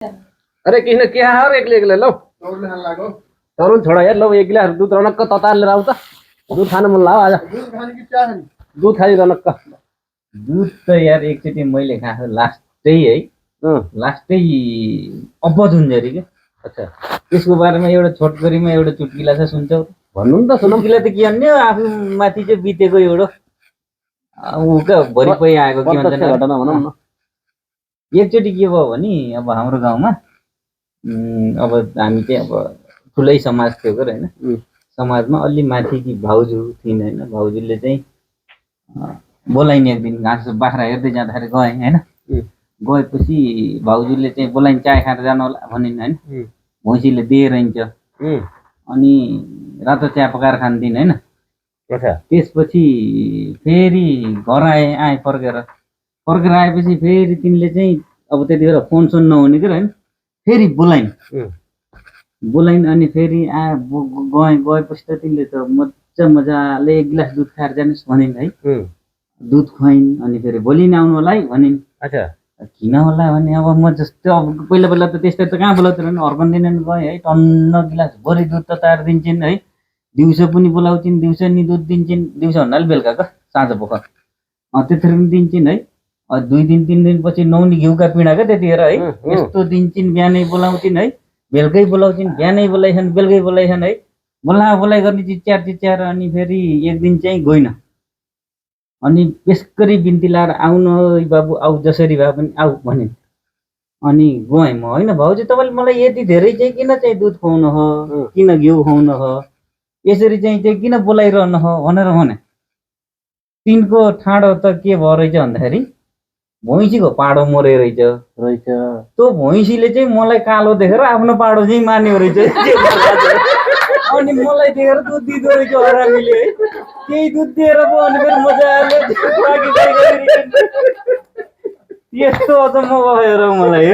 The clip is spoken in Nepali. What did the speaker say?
अरे किन के हार एक्लै लौ तरुण छोडा यार लौ एक गिलास दुध रनक्क ततार लिएर आउँछ दुध खान मन लाग्यो आज दुध खाइ रनक्क दुध त यार एकचोटि मैले खाएको लास्टै है लास्टै अपजुन्जरी के अच्छा त्यसको बारेमा एउटा छोटकरीमा एउटा चुटकिला छ सुन्छौ भन्नु नि त सुनौ चुटकिला त के भन्ने आफू माथि चाहिँ बितेको एउटा उका भरिपै आएको के भन्छ घटना भनौँ न एकचोटि के भयो भने अब हाम्रो गाउँमा अब हामी चाहिँ अब ठुलै समाज थियो के होइन समाजमा अलि माथिकी भाउजू थिइन् होइन भाउजूले चाहिँ बोलाइन एक दिन घाँस बाख्रा हेर्दै जाँदाखेरि गएँ होइन गएपछि भाउजूले चाहिँ बोलाइन चाय खाएर जानु होला भनिन् होइन भैँसीले दिइरहन्छ अनि रातो चिया पकाएर खान्दिन् होइन त्यसपछि फेरि घर आएँ फर्केर आएपछि फेरि तिनले चाहिँ अब त्यति बेला फोन सोन नहुने के होइन फेरि बोलाइन अनि फेरि गएपछि त तिनले त मजाले एक गिलास दुध खाएर जानुहोस् भनिन् है दुध खुवाइन् अनि फेरि भोलि नै आउनु होला है भनिन् अच्छा किन होला भने अब म जस्तो अब पहिला त त्यस्तै त कहाँ बोलाउँदैन अर्कन्दिन गएँ है टन्न गिलास भरि दुध तताएर दिन्छन् है दिउँसो पनि बोलाउँछिन् दिउँसो नि दुध दिन्छन् दिउँसो भन्नाले बेलुकाको साँझ पोख त्यतिखेर पनि दिन्छन् है 2 दिन 3 दिनपछि नौनी घिउका पिँडा क्या त्यतिखेर है यस्तो दिन्छन् बिहानै बोलाउँछिन् है बेलुकै बोलाउँछिन् बिहानै बोलाइछन् बेलुकै बोलाइछन् है बोलाइ गर्ने चिच्यार अनि फेरि एक दिन चाहिँ गइन अनि यसकरी बिन्ती लाएर आउनु बाबु आऊ जसरी भए पनि आऊ भनिन् अनि गएँ म होइन भाउजू तपाईँले मलाई यति धेरै चाहिँ किन चाहिँ दुध खुवाउनु हो किन घिउ खुवाउनु हो यसरी चाहिँ किन बोलाइरहनु हो भनेर भने तिनको ठाडो त के भयो रहेछ भन्दाखेरि भैँसीको पाडो मरे रहेछ त्यो भैँसीले चाहिँ मलाई कालो देखेर आफ्नो पाडो चाहिँ मान्यो रहेछ अनि मलाई देखेर दुध दिँदो रहेछ हरामीले है केही दुध दिएर पो अनि फेरि मजाले यस्तो अचम्म भयो र मलाई